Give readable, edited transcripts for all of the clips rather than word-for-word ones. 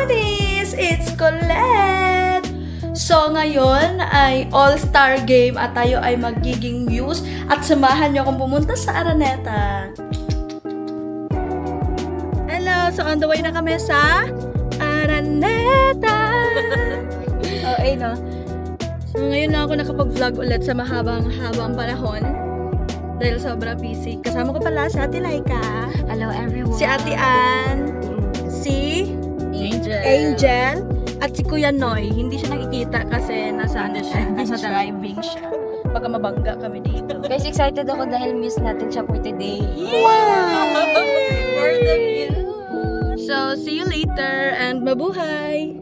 Brownies! It's Colette! So, ngayon ay all-star game at tayo ay magiging muse at samahan niyo akong pumunta sa Araneta. Hello! So, on the way na kami sa Araneta! Okay, no? So, ngayon na ako nakapag-vlog ulit sa mahabang-habang panahon. Dahil sobrang busy. Kasama ko pala si Ate Laika. Hello everyone. Si Ate Ann. Si Angel. At si Kuya Noy. Hindi siya nakikita kasi nasa driving siya. Baka mabangga kami dito. Guys, excited ako dahil miss natin siya for today. Wow! For the view. So, see you later and mabuhay!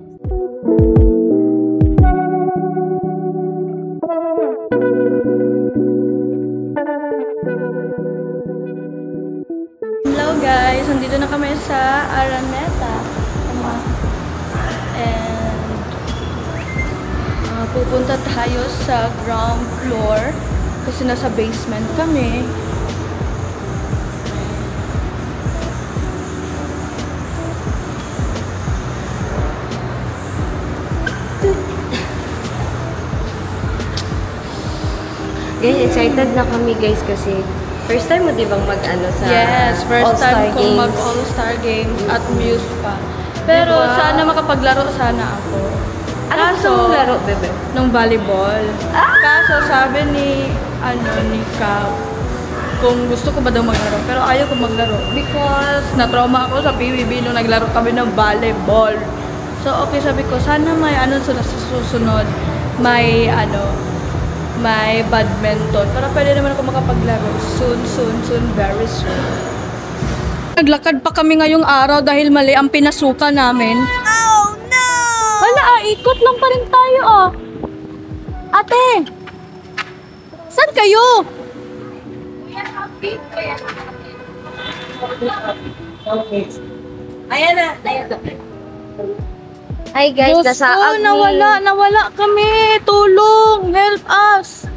Hello guys! Nandito na kami sa Araneta. And pupunta tayo sa ground floor kasi nasa basement kami. Guys, excited na kami guys kasi first time mo di bang mag-ano sa Yes, first time kong Games? mag-All-Star Games at Muse pa. Pero sana makapaglaro sana ako. Ano laro, bebe? Nung volleyball. Kaso sabi ni Cap, kung gusto ko ba daw maglaro. Pero ayaw ko maglaro because na-trauma ako sa PBB nung naglaro kami ng volleyball. So okay, sabi ko sana may sa susunod, may may badminton. Para pwede naman ako makapaglaro. Soon, very soon. Naglakad pa kami ngayong araw dahil mali ang pinasukan namin. Oh no! Wala ikot lang pa rin tayo Ate! Saan kayo? Ayan na! Hi guys, Diyos nasa ko, nawala kami. Tulong, help us.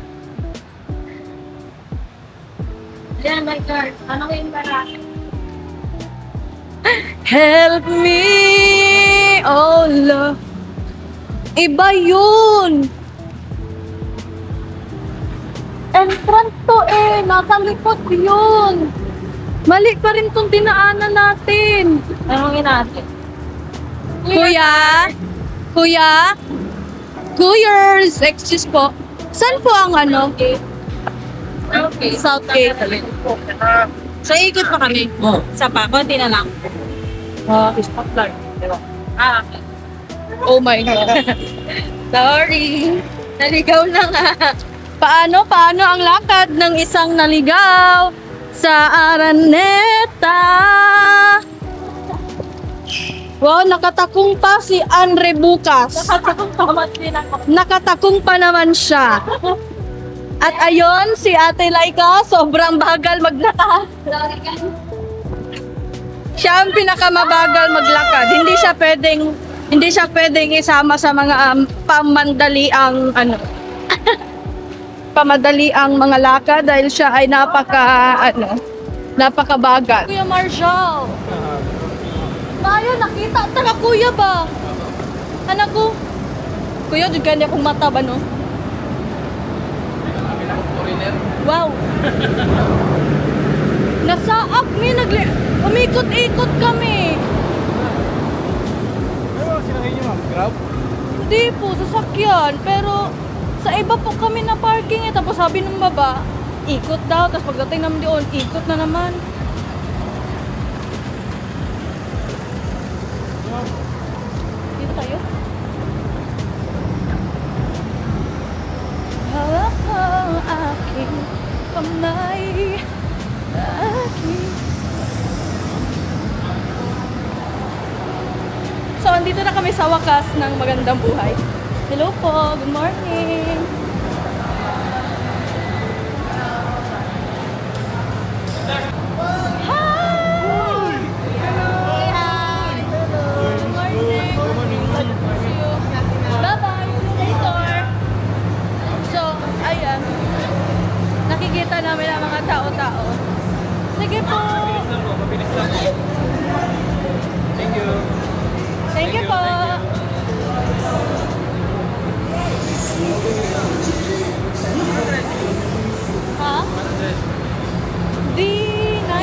Yan, my God. Ano yung baraki? Help me, oh Lord. Iba yun. Entrance to nasa likod yun. Mali pa rin tong dinaanan natin. Tanungin natin. Kuyers, excuse po. Saan po ang Okay. Southgate? So, ikot pa kami. Isa pa, konti na lang. Spotlight. Okay. Oh my God. Sorry. Naligaw na nga. Paano ang lakad ng isang naligaw sa Araneta? Wow, nakatakong pa si Andre Bukas. Nakatakong pa naman siya. At ayon, si Ate Laika, sobrang bagal maglakad. Siya ang pinakamabagal maglakad. Hindi siya pwedeng isama sa mga pamadaliang pamadaliang mga lakad dahil siya ay napakabagal. Kuya Marshall. Tayo, nakita. Taka, kuya ba? Anak ko. Kuya, dyan kanya kong mata ba, no? Wow. Nasaak mi, umikot-ikot kami. Ano sinakay niyo, ma'am? Grab? Hindi po, sasakyan. Pero sa iba po kami na parking tapos sabi ng baba, ikot daw. Tapos pagdating naman doon, ikot na naman. Dito tayo. Hawak mo ang aking kamay. So, andito na kami sa wakas ng magandang buhay. Hello po, good morning. Nakikita namin ang mga tao-tao. Sige po. Mabilis lang po. Thank you. Thank you po. Ha? D9?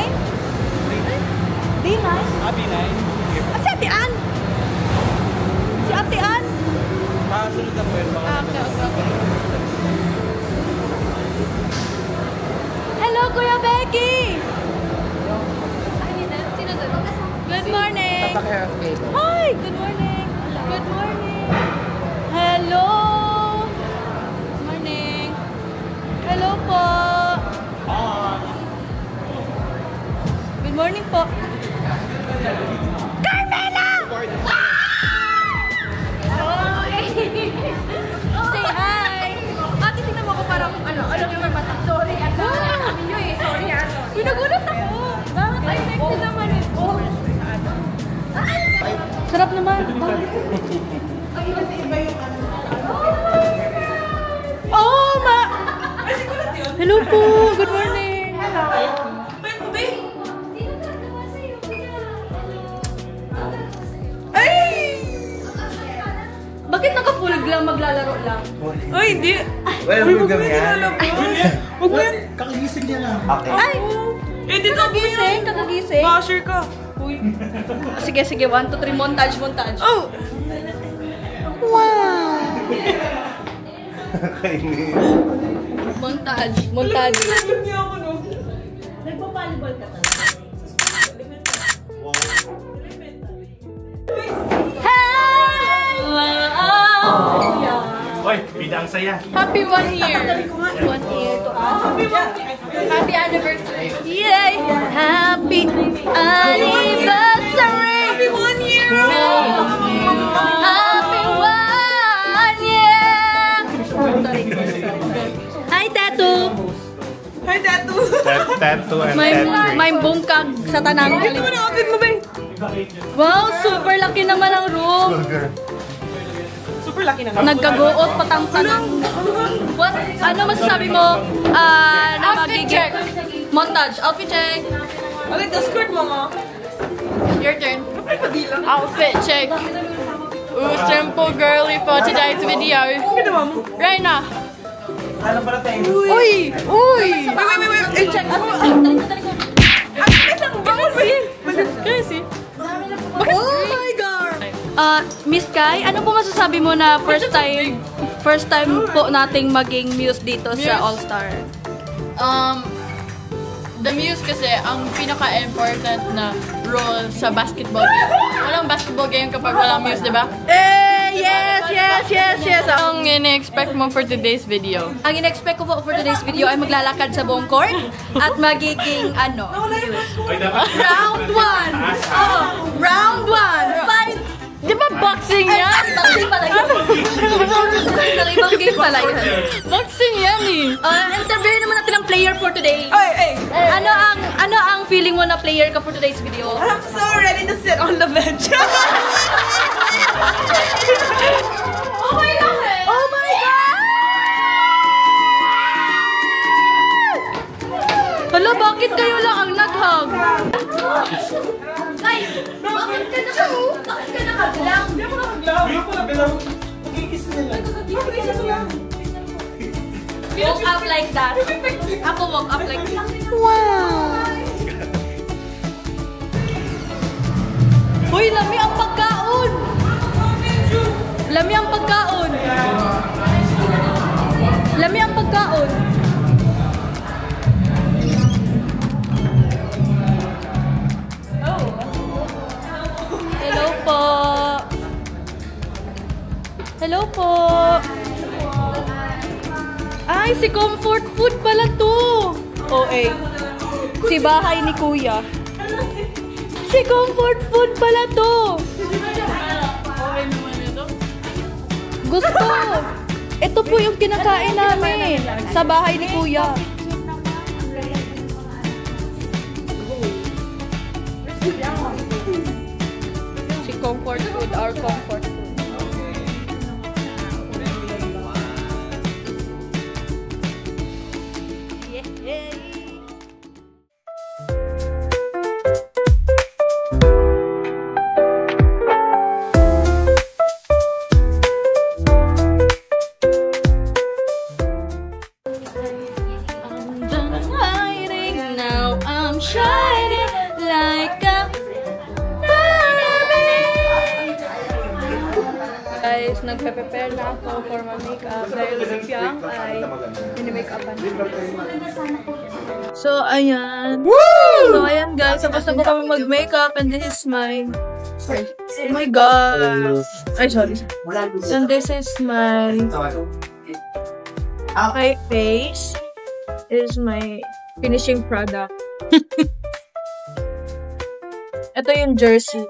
D9? B9. Ah, si Ate Ann! Si Ate Ann! Sunod na po yun. Okay. Hello, Kuya Becky! Good morning! Hi! Good morning! Good morning! Hello! Good morning! Hello po! Good morning po! Carmela! Say hi! Ate, tingnan mo ko parang ano yung may mata. Sorry, sorry. Pinagulat ako! Bakit ay sexy naman ito? Sarap naman. Oh, ma! Hello po! Good morning! Bakit naka-full lang maglalaro lang? Ay, hindi. Well, Uy, program yan. Huwag mo yan. Kakagising niya lang. Okay. Ay! Eh, di Kakagising? Kakagising? Basher ka. Uy. Sige, 1, 2, 3, montage. Oh! Wow! Kainis. Montage. Alam niya ako, no? Nagpa-volleyball ka talaga. Oy, bidang saya. Happy 1 year. 1 year to us. Happy anniversary. Yay! Happy anniversary. Happy 1 year. Happy 1 year. Sorry. Hi, Tattoo. Hi, Tattoo. Tattoo and May bungkag sa tanang. Ito mo na outfit mo, babe. Wow, super laki naman ang room. Super laki na. Nagkaguot patang tanang. What? Ano masasabi mo? Na Outfit check. Montage. Outfit check. I like the skirt, mama. Your turn. Outfit check. Ooh, simple girly for today's video. Ginawa mo. Reina. Ano pala tayo? Uy! Uy! Wait. Eh, check. Kasi. Oh my God! Miss Kai, ano po masasabi mo na first time po nating maging muse dito sa Muse? All-Star? The Muse kasi ang pinaka-important na role sa basketball game. Walang basketball game kapag walang Muse, di ba? Yes! Ang ini-expect mo for today's video? Ang in-expect ko po for today's video ay maglalakad sa buong court at magiging muse. Round 1! Oh, round 1! Fight! Di ba boxing yan? Boxing pala yun. Sa ibang game pala yun. Boxing yan eh. Interviewin naman natin ang player for today. Ay. Ano ang feeling mo na player ka for today's video? I'm so ready to sit on the bench. Oh my God! Oh my God! Hala, bakit kayo lang ang nag-hug? Ay, bakit ka nakaglang? Walk up like that. Ako walk up like that. Wow! Uy, lami ang pagkaon! Lami ang pagkaon! Lami ang pagkaon! Hello po! Hello po! Ay, si Comfort Food pala to! Si bahay ni Kuya. Si Comfort Food pala to! Gusto! Ito po yung kinakain namin sa bahay ni Kuya. Si Comfort Food, our Comfort Food. shining like a guys, nagpe-prepare na ako for my makeup dahil si Piang ay mini-makeupan na. So, ayan. So, ayan guys. Tapos na po kami mag-makeup and this is my... Oh my gosh. Ay, sorry. And this is my... Okay, face. This is my finishing product. Ito yung jersey.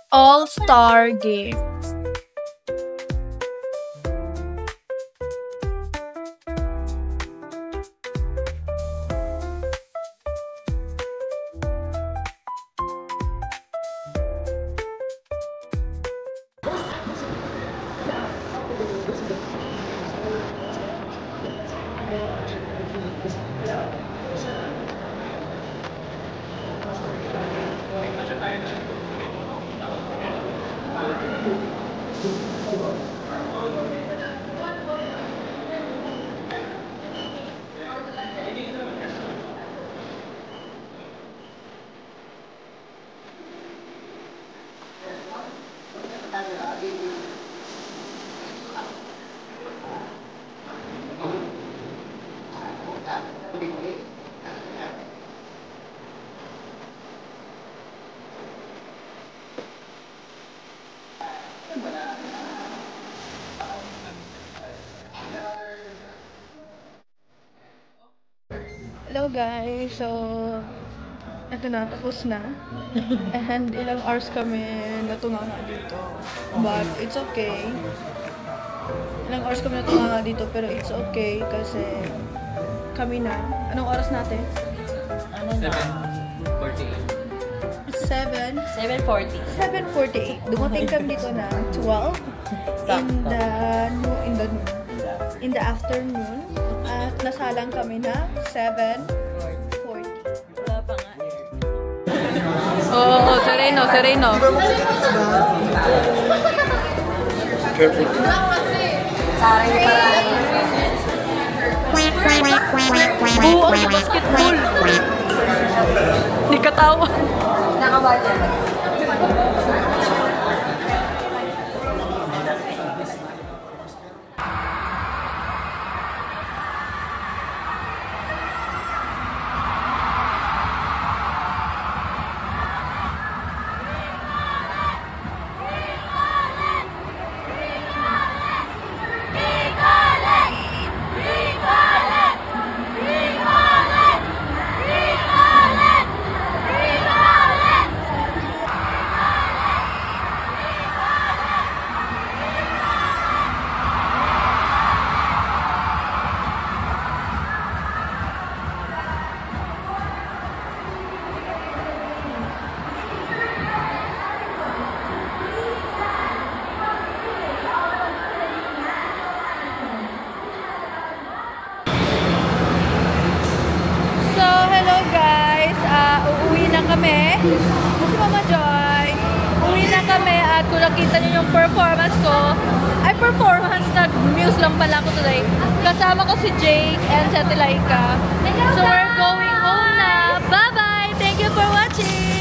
All-Star Games. Hello guys, so ito na, tapos na. And ilang hours kami natunganga dito. But it's okay. Ilang hours kami natunganga dito, pero it's okay kasi kami na. Anong oras natin? Ano na? 7:48. Dumating kami dito na 12 in the afternoon. At nasalang kami na 7:40. Wala pa nga eh. Oo, sereno. Buo ang basketball. Hindi katawa. Nakabala. Uuwi na kami. Si Mama Joy. Uuwi na kami at kung nakita niyo yung performance ko, nag-muse lang pala ako today. Kasama ko si Jake and si Ate Laika. So we're going home na. Bye-bye! Thank you for watching!